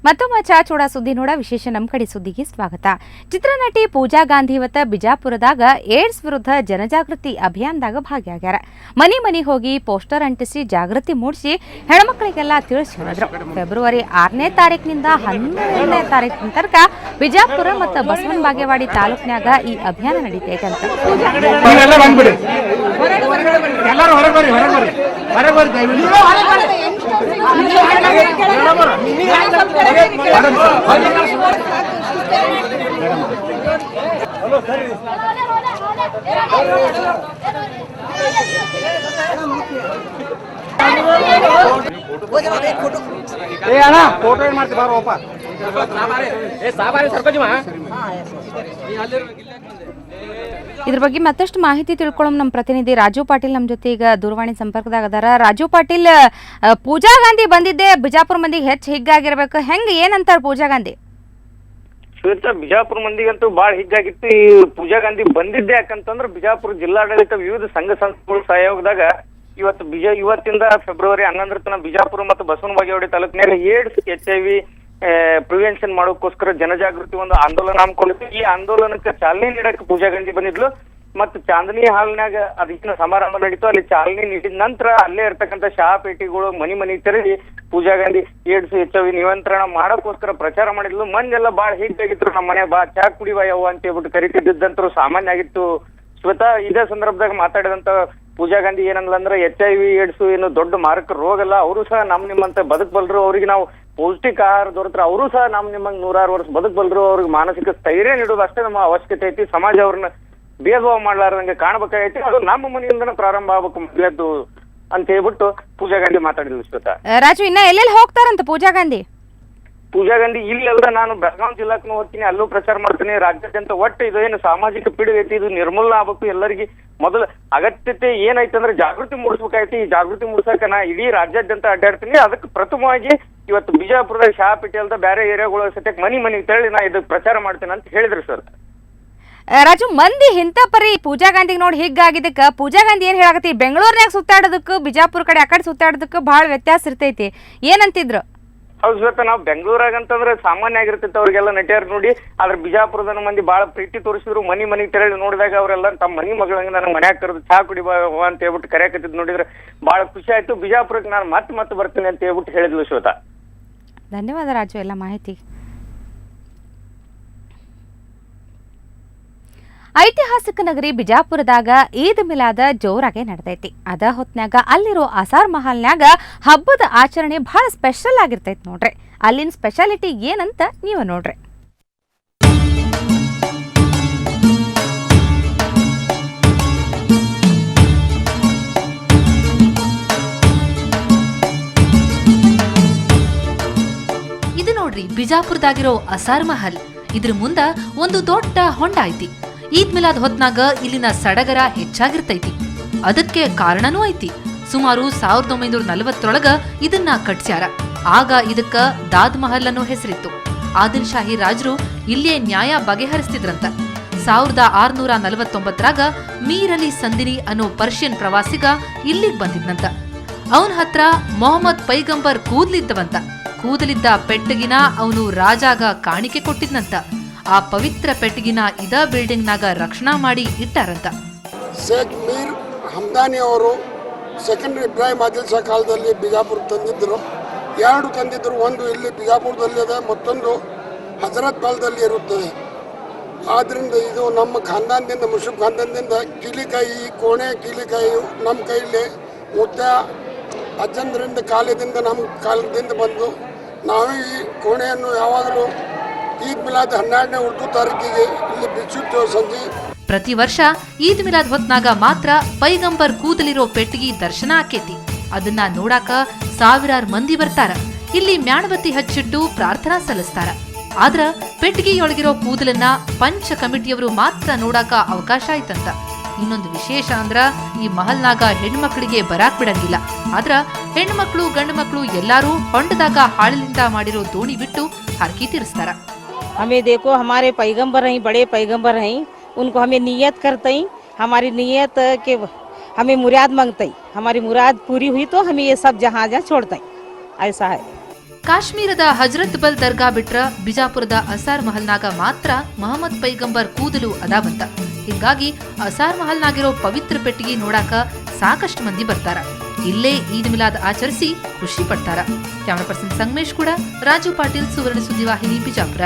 ಮತ್ತೊಮ್ಮೆ ಚಾಚೂಡ ಸುದ್ದಿ ನೋಡ ವಿಶೇಷ ನಮ್ಮ ಕಡೆ ಸುದ್ದಿಗೆ ಸ್ವಾಗತ. ಚಿತ್ರನಟಿ ಪೂಜಾ ಗಾಂಧಿ ಇವತ್ತ ಬಿಜಾಪುರದಾಗ ಏಡ್ಸ್ ವಿರುದ್ಧ ಜನಜಾಗೃತಿ ಅಭಿಯಾನದಾಗ ಭಾಗಿಯಾಗ್ಯಾರ. ಮನೆ ಮನೆಗೆ ಹೋಗಿ ಪೋಸ್ಟರ್ ಅಂಟಿಸಿ ಜಾಗೃತಿ ಮೂಡಿಸಿ ಹೆಣ್ಮಕ್ಳಿಗೆಲ್ಲ ತಿಳಿಸಿ ಹೇಳಿದ್ರು. ಫೆಬ್ರವರಿ 6ನೇ ತಾರೀಕಿನಿಂದ 12ನೇ ತಾರೀಕಿನ ತನಕ ಬಿಜಾಪುರ ಮತ್ತು ಬಸವನ ಬಾಗೇವಾಡಿ ತಾಲೂಕಿನಾಗ ಈ ಅಭಿಯಾನ ನಡೀತೈತೆ ಅಂತ. ಇದ್ರ ಬಗ್ಗೆ ಮತ್ತಷ್ಟು ಮಾಹಿತಿ ತಿಳ್ಕೊಳ್ಳೋಣ. ನಮ್ಮ ಪ್ರತಿನಿಧಿ ರಾಜು ಪಾಟೀಲ್ ನಮ್ಮ ಜೊತೆ ಈಗ ದೂರವಾಣಿ ಸಂಪರ್ಕದಾಗ ಅದಾರ. ರಾಜು ಪಾಟೀಲ್, ಪೂಜಾ ಗಾಂಧಿ ಬಂದಿದ್ದೆ ಬಿಜಾಪುರ ಮಂದಿಗೆ ಹೆಚ್ಚು ಹಿಗ್ಗಾಗಿರ್ಬೇಕು, ಹೆಂಗ ಏನಂತಾರ ಪೂಜಾ ಗಾಂಧಿ? ಬಿಜಾಪುರ ಮಂದಿಗಂತೂ ಬಾಳ ಹಿಗ್ಗಾಗಿತ್ತು. ಈ ಪೂಜಾ ಗಾಂಧಿ ಬಂದಿದ್ದೆ ಯಾಕಂತಂದ್ರ ಬಿಜಾಪುರ ಜಿಲ್ಲಾಡಳಿತ ವಿವಿಧ ಸಂಘ ಸಂಸ್ಥೆಗಳ ಸಹಯೋಗದಾಗ ಇವತ್ತಿಂದ ಫೆಬ್ರವರಿ 11 ತನ ಬಿಜಾಪುರ ಮತ್ತು Basavana Bagewadi ತಾಲೂಕಿನಾಗ AIDS HIV prevention ಮಾಡೋಕ್ಕೋಸ್ಕರ ಜನಜಾಗೃತಿ ಒಂದು ಆಂದೋಲನ ಹಮ್ಮಿಕೊಂಡಿತ್ತು. ಈ ಆಂದೋಲನಕ್ಕೆ ಚಾಲನೆ ನೀಡಕ್ಕೆ ಪೂಜಾ ಗಾಂಧಿ ಬಂದಿದ್ಲು ಮತ್ತು ಚಾಂದನಿ ಹಾಲ್ನಾಗ ಅದಕ್ಕಿನ ಸಮಾರಂಭ ನಡೀತು. ಅಲ್ಲಿ ಚಾಲನೆ ನೀಡಿದ ನಂತರ ಅಲ್ಲೇ ಇರ್ತಕ್ಕಂಥ ಚಹಾ ಪೇಟೆಗಳು ಮನೆ ತೆರಳಿ ಪೂಜಾ ಗಾಂಧಿ ಏಡ್ಸ್ HIV ನಿಯಂತ್ರಣ ಮಾಡೋಕ್ಕೋಸ್ಕರ ಪ್ರಚಾರ ಮಾಡಿದ್ಲು. ಮಂದೆಲ್ಲ ಬಾಳ ಹಿಗ್ಗಾಗಿದ್ರು. ನಮ್ಮ ಮನೆ ಬಾ ಚಹಾ ಕುಡಿವ ಯವ್ವ ಅಂತ ಹೇಳ್ಬಿಟ್ಟು ಕರಿತಿದ್ದಂತರು ಸಾಮಾನ್ಯ ಆಗಿತ್ತು. ಸ್ವತಃ ಇದೇ ಸಂದರ್ಭದಾಗ ಮಾತಾಡಿದಂತ ಪೂಜಾ ಗಾಂಧಿ ಏನಂದ್ಲ ಅಂದ್ರೆ HIV ಏಡ್ಸ್ ಏನು ದೊಡ್ಡ ಮಾರಕ ರೋಗ ಅಲ್ಲ, ಅವರು ಸಹ ನಿಮ್ಮಂತ ಬದುಕಬಲ್ರು, ಅವ್ರಿಗೆ ನಾವು ಪೌಷ್ಟಿಕ ಆಹಾರ ದೊರೆತ್ರ ಅವರು ಸಹ ನಿಮ್ಮಂಗ್ 100 ವರ್ಷ ಬದುಕಬಲ್ರು, ಅವ್ರಿಗೆ ಮಾನಸಿಕ ಸ್ಥೈರ್ಯ ನೀಡೋದು ಅಷ್ಟೇ ನಮ್ಮ ಅವಶ್ಯಕತೆ ಐತಿ. ಸಮಾಜ ಅವ್ರನ್ನ ಭೇದ ಭಾವ ಮಾಡ್ಲಾರ್ದಂಗೆ ಕಾಣಬೇಕಾಗೈತಿ, ಅದು ನಮ್ಮ ಮನೆಯಿಂದನೇ ಪ್ರಾರಂಭ ಆಗ್ಬೇಕು ಮೊದಲದ್ದು ಅಂತ ಹೇಳ್ಬಿಟ್ಟು ಪೂಜಾ ಗಾಂಧಿ ಮಾತಾಡಿದ್ಲು. ಶ್ವೇತಾ, ರಾಜು ಇನ್ನ ಎಲ್ಲೆಲ್ಲಿ ಹೋಗ್ತಾರಂತ ಪೂಜಾ ಗಾಂಧಿ? ಪೂಜಾ ಗಾಂಧಿ ಇಲ್ಲೆಲ್ಲ ನಾನು ಬೆಳಗಾವಿ ಜಿಲ್ಲಾಕ್ಕೂ ಹೋಗ್ತೀನಿ, ಅಲ್ಲೂ ಪ್ರಚಾರ ಮಾಡ್ತೀನಿ. ರಾಜ್ಯಾದ್ಯಂತ ಒಟ್ಟು ಇದೇನು ಸಾಮಾಜಿಕ ಪೀಳಿಗೆ ಐತಿ, ಇದು ನಿರ್ಮೂಲನ ಆಗ್ಬೇಕು. ಎಲ್ಲರಿಗೆ ಮೊದಲ ಅಗತ್ಯತೆ ಏನೈತೆ ಅಂದ್ರೆ ಜಾಗೃತಿ ಮೂಡಿಸ್ಬೇಕಾಯ್ತಿ. ಈ ಜಾಗೃತಿ ಮೂಡಿಸಕ ನಾ ಇಡೀ ರಾಜ್ಯಾದ್ಯಂತ ಅಡ್ಡಾಡ್ತೀನಿ. ಅದಕ್ಕೆ ಪ್ರಥಮವಾಗಿ ಇವತ್ತು ಬಿಜಾಪುರದಾಗ ಚಹಾ ಪೇಟೆ ಅಲ್ದ ಬೇರೆ ಏರಿಯಾಗಳು ಸತ್ಯಕ್ಕೆ ಮನೆಗೆ ತೆರಳಿ ನಾ ಇದು ಪ್ರಚಾರ ಮಾಡ್ತೇನೆ ಅಂತ ಹೇಳಿದ್ರು ಸರ್. ರಾಜು, ಮಂದಿ ಇಂಥ ಪರಿ ಪೂಜಾ ಗಾಂಧಿಗೆ ನೋಡಿ ಹಿಗ್ಗಾಗಿದ್ದಕ್ಕ ಪೂಜಾ ಗಾಂಧಿ ಏನ್ ಹೇಳಕತ್ತಿ? ಬೆಂಗಳೂರಿನಾಗ ಸುತ್ತಾಡೋದಕ್ಕೂ ಬಿಜಾಪುರ ಕಡೆ ಆ ಕಡೆ ಸುತ್ತಾಡೋದಕ್ಕೂ ಬಹಳ ವ್ಯತ್ಯಾಸ ಇರ್ತೈತಿ, ಏನಂತಿದ್ರು? ಹೌದು ಶ್ವೇತಾ, ನಾವು ಬೆಂಗಳೂರಾಗ ಅಂತಂದ್ರೆ ಸಾಮಾನ್ಯ ಆಗಿರ್ತೈತೆ ಅವ್ರಿಗೆಲ್ಲ ನಟಿಯರ್ ನೋಡಿ. ಆದ್ರೆ ಬಿಜಾಪುರದ ಮಂದಿ ಬಹಳ ಪ್ರೀತಿ ತೋರಿಸಿದ್ರು. ಮನೆಗೆ ತೆರಳಿ ನೋಡಿದಾಗ ಅವರೆಲ್ಲ ತಮ್ಮ ಮನೆ ಮಗಳಂಗೆ ನನಗೆ ಮನ್ಯಾಗ ಕರೆದು ಚಹಾ ಕುಡಿಬಾ ಅಂತ ಹೇಳ್ಬಿಟ್ಟು ಕರೆಯಕತ್ತಿದ್ ನೋಡಿದ್ರೆ ಬಹಳ ಖುಷಿ ಆಯ್ತು. ಬಿಜಾಪುರಕ್ಕೆ ನಾನು ಮತ್ತೆ ಬರ್ತೀನಿ ಅಂತ ಹೇಳ್ಬಿಟ್ಟು ಹೇಳಿದ್ಲು ಶ್ವೇತಾ. ಧನ್ಯವಾದ ರಾಜು ಎಲ್ಲ ಮಾಹಿತಿ. ಐತಿಹಾಸಿಕ ನಗರಿ ಬಿಜಾಪುರದಾಗ ಈದ್ ಮಿಲಾದ ಜೋರಾಗೆ ನಡೆದೈತಿ. ಅದ ಹೊತ್ನ್ಯಾಗ ಅಲ್ಲಿರೋ ಅಸಾರ್ ಮಹಲ್ನ್ಯಾಗ ಹಬ್ಬದ ಆಚರಣೆ ಬಹಳ ಸ್ಪೆಷಲ್ ಆಗಿರ್ತೈತಿ ನೋಡ್ರಿ. ಅಲ್ಲಿನ ಸ್ಪೆಷಾಲಿಟಿ ಏನಂತ ನೀವು ನೋಡ್ರಿ. ಇದು ನೋಡ್ರಿ ಬಿಜಾಪುರದಾಗಿರೋ ಅಸಾರ್ ಮಹಲ್. ಇದ್ರ ಮುಂದ ಒಂದು ದೊಡ್ಡ ಹೊಂಡ ಐತಿ. ಈದ್ ಮಿಲಾದ್ ಹೊತ್ನಾಗ ಇಲ್ಲಿನ ಸಡಗರ ಹೆಚ್ಚಾಗಿರ್ತೈತಿ. ಅದಕ್ಕೆ ಕಾರಣನೂ ಐತಿ. ಸುಮಾರು 1940ರೊಳಗ ಇದನ್ನ ಕಟ್ಸ್ಯಾರ. ಆಗ ಇದಕ್ಕ ದಾದ್ ಮಹಲ್ ಅನ್ನೋ ಹೆಸರಿತ್ತು. ಆದಿಲ್ ಶಾಹಿ ರಾಜರು ಇಲ್ಲೇ ನ್ಯಾಯ ಬಗೆಹರಿಸ್ತಿದ್ರಂತ. 1649ರಾಗ ಮೀರ್ ಅಲಿ ಸಂದಿನಿ ಅನ್ನೋ ಪರ್ಷಿಯನ್ ಪ್ರವಾಸಿಗ ಇಲ್ಲಿಗ್ ಬಂದಿದ್ನಂತ. ಅವನ ಹತ್ರ ಮೊಹಮ್ಮದ್ ಪೈಗಂಬರ್ ಕೂದಲಿದ್ದವಂತ. ಕೂದಲಿದ್ದ ಪೆಟ್ಟಗಿನ ಅವನು ರಾಜಾಗ ಕಾಣಿಕೆ ಕೊಟ್ಟಿದ್ನಂತ. ಆ ಪವಿತ್ರ ಪೆಟ್ಟಿಗಿನ ಇದ ಬಿಲ್ಡಿಂಗ್ ನಾಗ ರಕ್ಷಣಾ ಮಾಡಿ ಇಟ್ಟಾರಂತ. ಶೇಖ್ ಮೀರ್ ಹಮ್ದಾನಿ ಅವರು ಸೆಕೆಂಡ್ ಇಬ್ರಾಹಿಂ ಆದಿಲ್ ಶಾ ಕಾಲದಲ್ಲಿ ಬಿಜಾಪುರ ತಂದಿದ್ದರು. 2 ತಂದಿದ್ರು, ಒಂದು ಇಲ್ಲಿ ಬಿಜಾಪುರದಲ್ಲಿ ಇದೆ, ಮತ್ತೊಂದು ಹಜರತ್ ಬಾಲ್ದಲ್ಲಿ ಇರುತ್ತದೆ. ಆದ್ರಿಂದ ಇದು ನಮ್ಮ ಖಾನ್ದಾನದಿಂದ, ಮುಷಿಫ್ ಖಾನ್ದಾನದಿಂದ ಕೀಲಿಕಾಯಿ, ಕೋಣೆ ಕೀಲಿಕಾಯಿ ನಮ್ಮ ಕೈಲಿ ಮುತ್ತ ಅಜ್ಜಂದ್ರಿಂದ ಕಾಲದಿಂದ ನಮ್ಮ ಕಾಲದಿಂದ ಬಂದು ನಾವು ಈ ಕೋಣೆಯನ್ನು ಯಾವಾಗಲೂ ಈದ್ ಮಿಲಾದ್ 12ನೇ ಉರ್ದು ತಾರೀಕಿಗೆ ಇಲ್ಲಿ ಬಿಚ್ಚುತ್ತೇವೆ ಸಂಜೆ. ಪ್ರತಿ ವರ್ಷ ಈದ್ ಮಿಲಾದ್ ಹೊತ್ನಾಗ ಮಾತ್ರ ಪೈಗಂಬರ್ ಕೂದಲಿರೋ ಪೆಟ್ಟಿಗೆ ದರ್ಶನ ಆಕೇತಿ. ಅದನ್ನ ನೋಡಾಕ ಸಾವಿರಾರು ಮಂದಿ ಬರ್ತಾರ. ಇಲ್ಲಿ ಮ್ಯಾಣಬತ್ತಿ ಹಚ್ಚಿಟ್ಟು ಪ್ರಾರ್ಥನಾ ಸಲ್ಲಿಸ್ತಾರ. ಆದ್ರ ಪೆಟ್ಟಿಗೆಯೊಳಗಿರೋ ಕೂದಲನ್ನ ಪಂಚ ಕಮಿಟಿಯವರು ಮಾತ್ರ ನೋಡಾಕ ಅವಕಾಶ ಐತಂತ. ಇನ್ನೊಂದು ವಿಶೇಷ ಅಂದ್ರ ಈ ಮಹಲ್ನಾಗ ಹೆಣ್ಮಕ್ಳಿಗೆ ಬರಾಕ್ ಬಿಡಂಗಿಲ್ಲ. ಆದ್ರ ಹೆಣ್ಮಕ್ಳು ಗಂಡು ಮಕ್ಳು ಎಲ್ಲಾರು ಹೊಂಡದಾಗ ಹಾಳಿನಿಂದ ಮಾಡಿರೋ ದೋಣಿ ಬಿಟ್ಟು ಹರಕಿ ತೀರಿಸ್ತಾರ. हमें देखो हमारे पैगंबर हैं, बड़े पैगंबर हैं, उनको हमें नियत करते हैं, हमारी नियत के हमें मुराद मांगते हैं, हमारी मुराद पूरी हुई तो हमें ये सब जहाँ छोड़ते हैं, ऐसा है। ಕಾಶ್ಮೀರದ ಹಜರತ್ ಬಲ್ ದರ್ಗಾ ಬಿಟ್ರ ಬಿಜಾಪುರದ ಅಸಾರ್ ಮಹಲ್ನಾಗ ಮಾತ್ರ ಮಹಮ್ಮದ್ ಪೈಗಂಬರ್ ಕೂದಲು ಅದಾವಂತ. ಹಿಂಗಾಗಿ ಅಸಾರ್ ಮಹಲ್ನಾಗಿರೋ ಪವಿತ್ರ ಪೆಟ್ಟಿಗೆ ನೋಡಾಕ ಸಾಕಷ್ಟು ಮಂದಿ ಬರ್ತಾರ. ಇಲ್ಲೇ ಈದ್ ಮಿಲಾದ್ ಆಚರಿಸಿ ಖುಷಿ ಪಡ್ತಾರ. ಕ್ಯಾಮರಾ ಪರ್ಸನ್ ಸಂಗಮೇಶ್ ಕೂಡ, ರಾಜು ಪಾಟೀಲ್, ಸುವರ್ಣ ಸುದ್ದಿವಾಹಿನಿ, ಬಿಜಾಪುರ.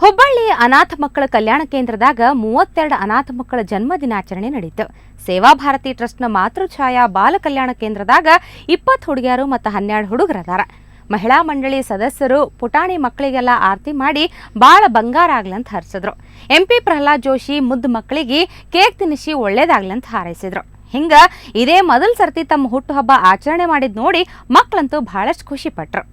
ಹುಬ್ಬಳ್ಳಿ ಅನಾಥ ಮಕ್ಕಳ ಕಲ್ಯಾಣ ಕೇಂದ್ರದಾಗ 32 ಅನಾಥ ಮಕ್ಕಳ ಜನ್ಮ ದಿನಾಚರಣೆ ನಡೆಯಿತು. ಸೇವಾ ಭಾರತಿ ಟ್ರಸ್ಟ್ನ ಮಾತೃಛಾಯಾ ಬಾಲ ಕಲ್ಯಾಣ ಕೇಂದ್ರದಾಗ 20 ಹುಡುಗಿಯರು ಮತ್ತು 12 ಹುಡುಗರದಾರ. ಮಹಿಳಾ ಮಂಡಳಿ ಸದಸ್ಯರು ಪುಟಾಣಿ ಮಕ್ಕಳಿಗೆಲ್ಲ ಆರತಿ ಮಾಡಿ ಬಾಳ ಬಂಗಾರ ಆಗ್ಲಂತ ಹರಿಸಿದ್ರು. MP ಪ್ರಹ್ಲಾದ್ ಜೋಶಿ ಮುದ್ದು ಮಕ್ಕಳಿಗೆ ಕೇಕ್ ತಿನ್ನಿಸಿ ಒಳ್ಳೇದಾಗ್ಲಂತ ಹಾರೈಸಿದ್ರು. ಹಿಂಗ ಇದೇ ಮೊದಲ ಸರ್ತಿ ತಮ್ಮ ಹುಟ್ಟುಹಬ್ಬ ಆಚರಣೆ ಮಾಡಿದ್ ನೋಡಿ ಮಕ್ಕಳಂತೂ ಬಹಳಷ್ಟು ಖುಷಿ ಪಟ್ರು.